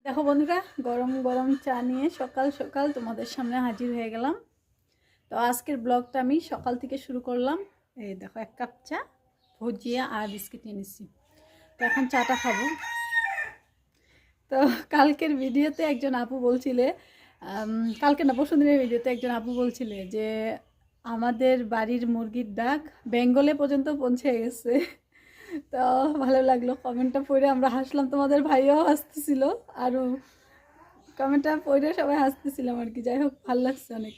দেখো বন্ধুরা, গরম গরম চা নিয়ে সকাল সকাল তোমাদের সামনে হাজির হয়ে গেলাম। তো আজকের ব্লগটা আমি সকাল থেকে শুরু করলাম। এই দেখো, 1 কাপ চা, ভুজিয়া আর বিস্কিট নিয়ে নিচ্ছি। তো এখন চাটা খাবো। তো কালকের ভিডিওতে একজন আপু বলছিলে, কালকে না পরশু দিনের ভিডিওতে একজন আপু বলছিলে যে আমাদের বাড়ির মুরগির ডাক বেঙ্গলে পর্যন্ত পৌঁছে গেছে। তো ভালো লাগলো কমেন্টটা পড়ে, আমরা হাসলাম, তোমাদের ভাইও হাসতেছিল, আরও কমেন্টটা পড়ে সবাই হাসতেছিলাম আর কি। যাই হোক, ভালো লাগছে অনেক।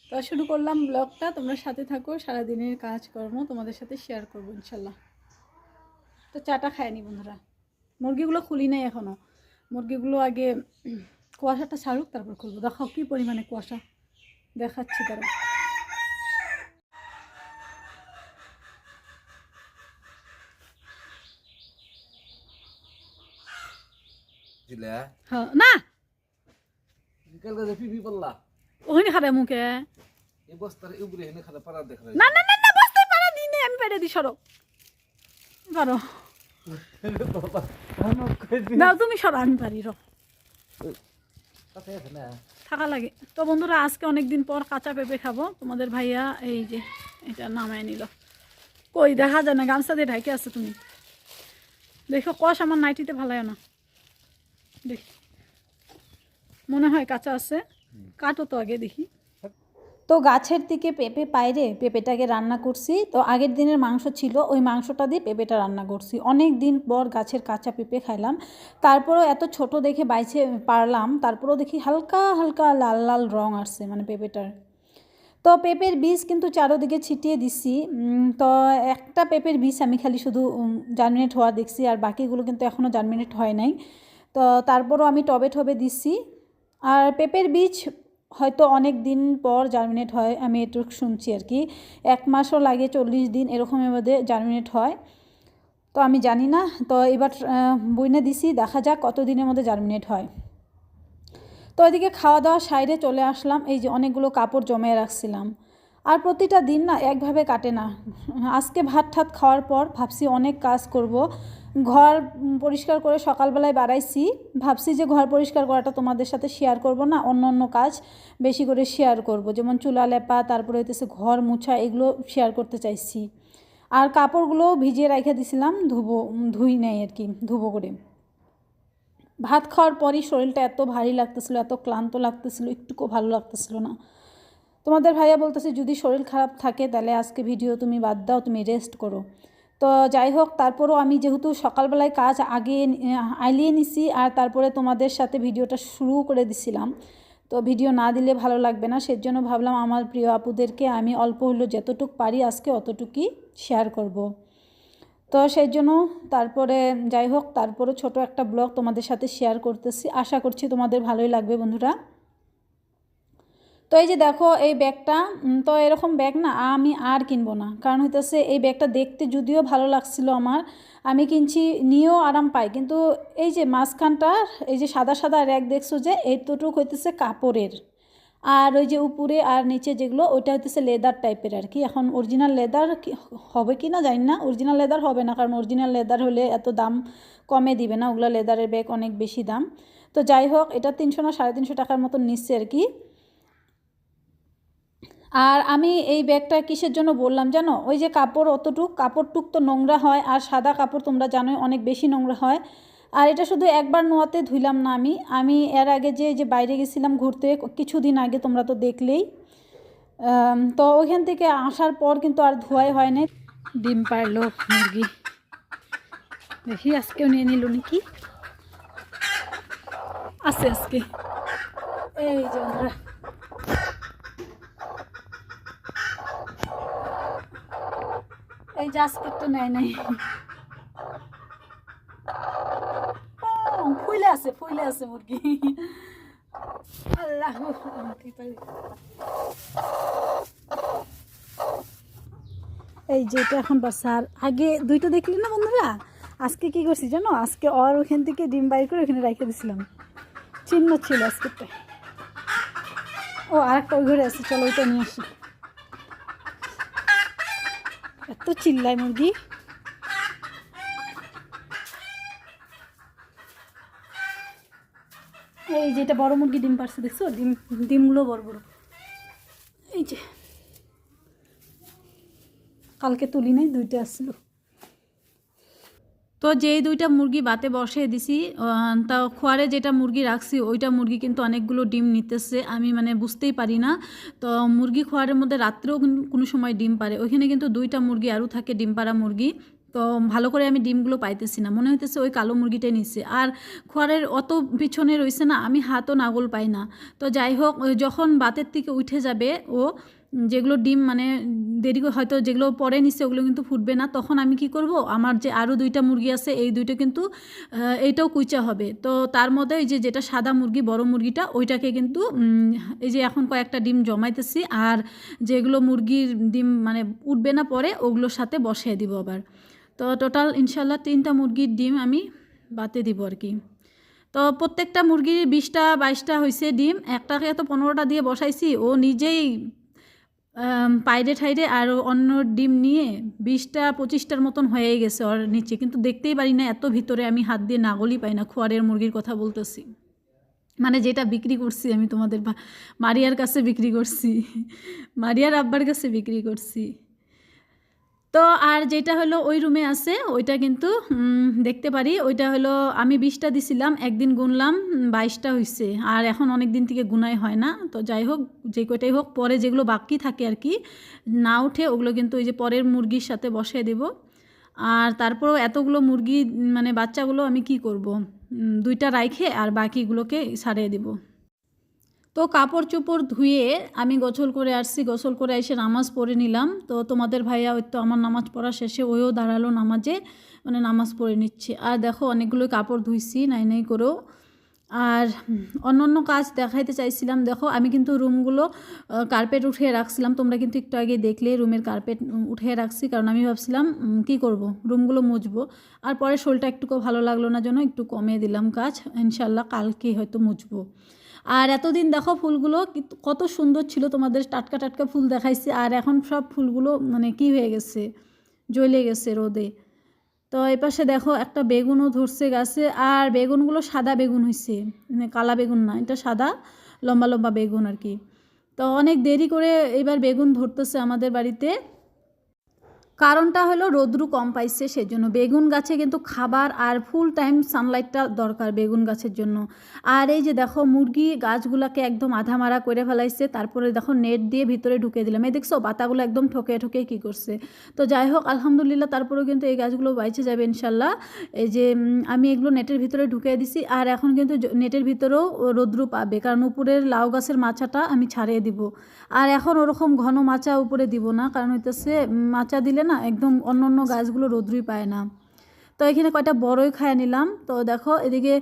তো শুরু করলাম ব্লগটা, তোমরা সাথে থাকো, সারাদিনের কাজকর্ম তোমাদের সাথে শেয়ার করবো ইনশাল্লাহ। তো চাটা খায়নি বন্ধুরা, মুরগিগুলো খুলি নাই এখনও। মুরগিগুলো আগে কুয়াশাটা ছাড়ুক, তারপর খুলবো। দেখাও কী পরিমাণে কুয়াশা, দেখাচ্ছি তারা। হ্যাঁ না ওখানে খাবে মুখে, না না না না, বস্তায় পাড়া দিই নাই, আমি পেড়ে দিই। সরো পারো, দাও তুমি সরো, আমি পারি। থাকা লাগে। তো বন্ধুরা, আজকে অনেকদিন পর কাঁচা পেঁপে খাবো। তোমাদের ভাইয়া এই যে এটা নামায় নিল। কই দেখা যায় না, গামছা দিয়ে ঢাকে আছে। তুমি দেখো, কষ আমার নাইটিতে ভালো না, দেখ মনে হয় কাঁচা আছে। কাটো তো আগে দেখি। তো গাছের থেকে পেঁপে পাইরে পেঁপেটাকে রান্না করছি। তো আগের দিনের মাংস ছিল, ওই মাংসটা দিয়ে পেঁপেটা রান্না করছি। অনেক দিন পর গাছের কাঁচা পেঁপে খাইলাম। তারপরেও এত ছোট দেখে বাইছে পারলাম, তারপরেও দেখি হালকা হালকা লাল লাল রং আসছে মানে পেঁপেটার। তো পেঁপের বীজ কিন্তু চারোদিকে ছিটিয়ে দিছি। তো একটা পেঁপের বীজ আমি খালি শুধু জার্মিনেট হওয়া দেখছি, আর বাকিগুলো কিন্তু এখনও জার্মিনেট হয় নাই। তো তারপরও আমি টবে টবে দিচ্ছি। আর পেঁপের বীজ হয়তো অনেক দিন পর জার্মিনেট হয়, আমি এটুকু শুনছি আর কি। 1 মাসও লাগে, 40 দিন এরকমের মধ্যে জার্মিনেট হয়। তো আমি জানি না। তো এবার বইনে দিছি, দেখা যাক কত দিনের মধ্যে জার্মিনেট হয়। তো ওইদিকে খাওয়া দাওয়া সাইডে চলে আসলাম। এই যে অনেকগুলো কাপড় জমিয়ে রাখছিলাম। আর প্রতিটা দিন না একভাবে কাটে না। আজকে ভাত ঠাত খাওয়ার পর ভাবছি অনেক কাজ করব। ঘর পরিষ্কার করে সকালবেলায় বাড়াইছি, ভাবছি যে ঘর পরিষ্কার করাটা তোমাদের সাথে শেয়ার করব না, অন্য অন্য কাজ বেশি করে শেয়ার করব, যেমন চুলা লেপা, তারপরে হইতেছে ঘর মুছা, এগুলো শেয়ার করতে চাইছি। আর কাপড়গুলোও ভিজিয়ে রেখে দিছিলাম, ধুই নেই আর কি, ধুবো করে। ভাত খাওয়ার পরই শরীরটা এত ভারী লাগতেছিল, এত ক্লান্ত লাগতেছিল, একটুকু ভালো লাগতেছিল না। তোমাদের ভাইয়া বলতেছে যদি শরীর খারাপ থাকে তাহলে আজকে ভিডিও তুমি বাদ দাও, তুমি রেস্ট করো। তো যাই হোক, তারপরও আমি যেহেতু সকালবেলায় কাজ আগে আইলিয়ে নিছি, আর তারপরে তোমাদের সাথে ভিডিওটা শুরু করে দিছিলাম। তো ভিডিও না দিলে ভালো লাগবে না, সেজন্য ভাবলাম আমার প্রিয় আপুদেরকে আমি অল্প হলেও যতটুকু পারি আজকে অতটুকুই শেয়ার করব। তো সেই জন্য তারপরে যাই হোক, তারপরে ছোট একটা ব্লগ তোমাদের সাথে শেয়ার করতেছি, আশা করছি তোমাদের ভালোই লাগবে বন্ধুরা। তো এই যে দেখো এই ব্যাগটা, তো এরকম ব্যাগ না আমি আর কিনবো না, কারণ হইতেছে এই ব্যাগটা দেখতে যদিও ভালো লাগছিল আমার, আমি কিনছি, নিয়েও আরাম পাই, কিন্তু এই যে মাঝখানটা এই যে সাদা সাদা র্যাক দেখছো যে এইটুকু হইতেছে কাপড়ের, আর ওই যে উপরে আর নিচে যেগুলো ওইটা হইতেছে লেদার টাইপের আর কি। এখন অরিজিনাল লেদার হবে কি না জানি না, অরিজিনাল লেদার হবে না, কারণ অরিজিনাল লেদার হলে এত দাম কমে দিবে না, ওগুলো লেদারের ব্যাগ অনেক বেশি দাম। তো যাই হোক, এটা 300 না 350 টাকার মতন নিচ্ছে আর কি। আর আমি এই ব্যাগটা কিসের জন্য বললাম জানো, ওই যে কাপড় কাপড়টুক তো নোংরা হয়, আর সাদা কাপড় তোমরা জানোই অনেক বেশি নোংরা হয়। আর এটা শুধু একবার নোয়াতে ধুইলাম না আমি এর আগে যে বাইরে গেছিলাম ঘুরতে কিছুদিন আগে, তোমরা তো দেখলেই। তো ওইখান থেকে আসার পর কিন্তু আর ধোয়াই হয় নাই। ডিম পারলো মুরগি, দেখি আজকেও নিয়ে নিল নাকি, আছে আজকে। এই যে এই যে আজকে তো নেয় নাই, ফুলে আছে মুরগি। আল্লাহ, এই যে এটা এখন বাসার আগে দুইটা দেখলি না বন্ধুরা। আজকে কি করছি জানো, আজকে ওর ওখান থেকে ডিম বাইর করে ওখানে রেখে দিছিলাম, চিহ্ন ছিল আজকে। ও আরেকটা ওই ঘরে আছে, চলো ওইটা নিয়ে আসি। এত চিল্লায় মুরগি। এই যে এটা বড় মুরগি ডিম পারছে, দেখছো ডিমগুলো বড় বড়। এই যে কালকে তুলি নাই, 2টা আসছিল। তো যেই 2টা মুরগি বাতে বসিয়ে দিছি, তা খোয়ারে যেটা মুরগি রাখছি ওইটা মুরগি কিন্তু অনেকগুলো ডিম নিতেছে, আমি মানে বুঝতেই পারি না। তো মুরগি খোয়ারের মধ্যে রাত্রেও কোনো সময় ডিম পারে, ওইখানে কিন্তু 2টা মুরগি আরও থাকে, ডিম পাড়া মুরগি। তো ভালো করে আমি ডিমগুলো পাইতেছি না, মনে হইতেছে ওই কালো মুরগিটাই নিচ্ছে। আর খোয়ারের অত পিছনে রয়েছে না, আমি হাতও নাগল পাই না। তো যাই হোক, যখন বাতের থেকে উঠে যাবে ও, যেগুলো ডিম মানে দেরি করে হয়তো যেগুলো পরে নিচ্ছে ওগুলো কিন্তু ফুটবে না, তখন আমি কি করব, আমার যে আরও 2টা মুরগি আছে এই 2টা কিন্তু এইটাও কুইচা হবে। তো তার মধ্যে এই যে যেটা সাদা মুরগি বড় মুরগিটা ওইটাকে কিন্তু এই যে এখন কয়েকটা ডিম জমাইতেছি, আর যেগুলো মুরগির ডিম মানে উঠবে না পরে ওগুলোর সাথে বসিয়ে দিব আবার। তো টোটাল ইনশাল্লাহ 3টা মুরগির ডিম আমি বাতে দিব আর কি। তো প্রত্যেকটা মুরগির 20টা 22টা হয়েছে ডিম, একটাকে তো 15টা দিয়ে বসাইছি, ও নিজেই পাইরে ঠাইরে আর অন্য ডিম নিয়ে 20টা 25টার মতন হয়ে গেছে ওর নিচে, কিন্তু দেখতেই পারি না, এত ভিতরে আমি হাত দিয়ে নাগলই পাই না। খোয়ারের মুরগির কথা বলতেছি, মানে যেটা বিক্রি করছি আমি তোমাদের মারিয়ার কাছে বিক্রি করছি, মারিয়ার আব্বার কাছে বিক্রি করছি। তো আর যেটা হলো ওই রুমে আছে ওইটা কিন্তু দেখতে পারি, ওইটা হলো আমি 20টা দিছিলাম, একদিন গুনলাম 22টা হয়েছে, আর এখন অনেক দিন থেকে গুনাই হয় না। তো যাই হোক, যে কয়টাই হোক, পরে যেগুলো বাকি থাকে আর কি না উঠে ওগুলো কিন্তু ওই যে পরের মুরগির সাথে বসিয়ে দেব। আর তারপরেও এতগুলো মুরগি মানে বাচ্চাগুলো আমি কি করব, 2টা রাইখে আর বাকিগুলোকে ছাড়িয়ে দেব। তো কাপড় চোপড় ধুয়ে আমি গোসল করে আসছি, গোসল করে এসে নামাজ পড়ে নিলাম। তো তোমাদের ভাইয়া ওই তো আমার নামাজ পড়া শেষে ওইও দাঁড়ালো নামাজে, মানে নামাজ পড়ে নিচ্ছে। আর দেখো অনেকগুলো কাপড় ধুইছি নাই নাই করেও। আর অন্য কাজ দেখাইতে চাইছিলাম, দেখো আমি কিন্তু রুমগুলো কার্পেট উঠিয়ে রাখছিলাম, তোমরা কিন্তু একটু আগে দেখলে রুমের কার্পেট উঠিয়ে রাখছি, কারণ আমি ভাবছিলাম কি করব, রুমগুলো মুছবো। আর পরে শরীরটা একটুকু ভালো লাগলো না জন্য একটু কমিয়ে দিলাম কাজ, ইনশাল্লাহ কালকে হয়তো মুছবো। আর এতদিন দেখো ফুলগুলো কত সুন্দর ছিল, তোমাদের টাটকা টাটকা ফুল দেখাইছি, আর এখন সব ফুলগুলো মানে কি হয়ে গেছে, জ্বলে গেছে রোদে। তো এপাশে দেখো একটা বেগুনও ধরছে গাছে, আর বেগুনগুলো সাদা বেগুন হয়েছে, মানে কালা বেগুন না, এটা সাদা লম্বা লম্বা বেগুন আর কি। তো অনেক দেরি করে এবার বেগুন ধরতেছে আমাদের বাড়িতে, কারণটা হলো রোদ্রু কম পাইছে সেজন্য। বেগুন গাছে কিন্তু খাবার আর ফুল টাইম সানলাইটটা দরকার বেগুন গাছের জন্য। আর এই যে দেখো মুরগি গাছগুলোকে একদম আধা মারা করে ফেলাইছে, তারপরে দেখো নেট দিয়ে ভিতরে ঢুকে দিলাম, এই দেখছো পাতাগুলো একদম ঠকে ঠকে কী করছে। তো যাই হোক আলহামদুলিল্লাহ, তারপরেও কিন্তু এই গাছগুলো বাইচে যাবে ইনশাল্লাহ। এই যে আমি এগুলো নেটের ভিতরে ঢুকিয়ে দিছি, আর এখন কিন্তু নেটের ভিতরেও রোদ্রু পাবে, কারণ উপরের লাউ গাছের মাচাটা আমি ছাড়িয়ে দিব। আর এখন ওরকম ঘন মাচা উপরে দিব না, কারণ হইতেছে মাচা দিলে না একদম অন্য গাছগুলো রোদ্রুই পায় না। তো এখানে কয়টা বড়ই খায় নিলাম। তো দেখো এদিকে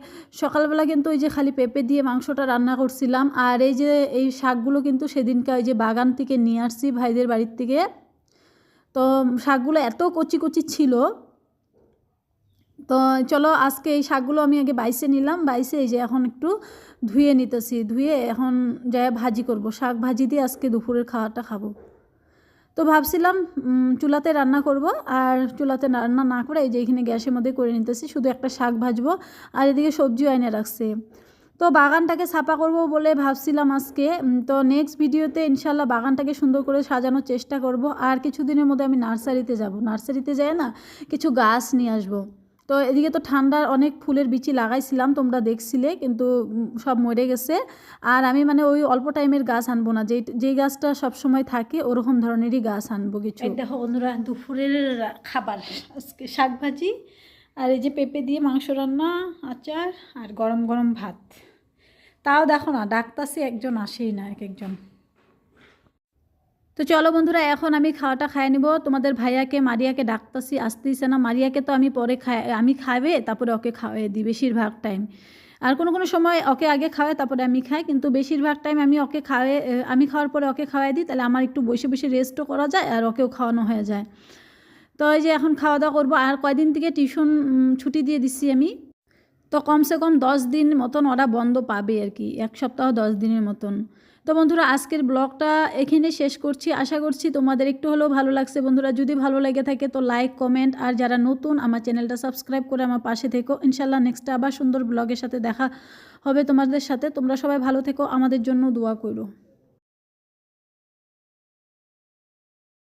সকালবেলা কিন্তু ওই যে খালি পেঁপে দিয়ে মাংসটা রান্না করছিলাম, আর এই যে এই শাকগুলো কিন্তু সেদিনকে ওই যে বাগান থেকে নিয়ে আসছি ভাইদের বাড়ির থেকে। তো শাকগুলো এত কচি কচি ছিল। তো চলো আজকে এই শাকগুলো আমি আগে বাইছে নিলাম, বাইছে এই যে এখন একটু ধুয়ে নিতেছি, ধুয়ে এখন যাই ভাজি করব, শাক ভাজি দিয়ে আজকে দুপুরের খাওয়াটা খাবো। তো ভাবছিলাম চুলাতে রান্না করব, আর চুলাতে রান্না না করে এই যে এখানে গ্যাসের মধ্যে করে নিতেছি, শুধু একটা শাক ভাজবো, আর এদিকে সবজিও এনে রাখছে। তো বাগানটাকে ছাপা করব বলে ভাবছিলাম আজকে। তো নেক্সট ভিডিওতে ইনশাল্লাহ বাগানটাকে সুন্দর করে সাজানোর চেষ্টা করব। আর কিছুদিনের মধ্যে আমি নার্সারিতে যাব, নার্সারিতে যাই না কিছু গাছ নিয়ে আসবো। তো এদিকে তো ঠান্ডার অনেক ফুলের বিচি লাগাইছিলাম, তোমরা দেখছিলে, কিন্তু সব মরে গেছে। আর আমি মানে ওই অল্প টাইমের গাছ আনবো না, যেই গাছটা সবসময় থাকে ওরকম ধরনেরই গাছ আনবো কিছু। দেখো বন্ধুরা দুপুরের খাবার আজকে শাক ভাজি, আর এই যে পেঁপে দিয়ে মাংস রান্না, আচার, আর গরম গরম ভাত। তাও দেখো না ডাকতাছি, একজন আসেই না, একজন। তো চলো বন্ধুরা এখন আমি খাওয়াটা খাইয়ে নিব। তোমাদের ভাইয়াকে মারিয়াকে ডাকতাছি, আসতেইছে না। মারিয়াকে তো আমি পরে আমি খাবে তারপরে ওকে খাওয়াই দিই বেশিরভাগ টাইম। আর কোনো সময় ওকে আগে খাওয়াই তারপরে আমি খাই, কিন্তু বেশিরভাগ টাইম আমি ওকে আমি খাওয়ার পরে ওকে খাওয়াই দিই, তাহলে আমার একটু বসে বসে রেস্টও করা যায় আর ওকেও খাওয়ানো হয়ে যায়। তো এই যে এখন খাওয়া দাওয়া করবো। আর কয়দিন থেকে টিউশন ছুটি দিয়ে দিচ্ছি আমি, তো কমসে কম 10 দিন মতন ওরা বন্ধ পাবে আর কি, 1 সপ্তাহ 10 দিনের মতন। তো বন্ধুরা আজকের ব্লগটা এখানে শেষ করছি। আশা করছি তোমাদের একটু হলেও ভালো লাগছে বন্ধুরা। যদি ভালো লেগে থাকে তো লাইক কমেন্ট, আর যারা নতুন আমার চ্যানেলটা সাবস্ক্রাইব করে আমার পাশে থেকো। ইনশাল্লাহ নেক্সটে আবার সুন্দর ব্লগের সাথে দেখা হবে তোমাদের সাথে। তোমরা সবাই ভালো থেকো, আমাদের জন্য দোয়া করো।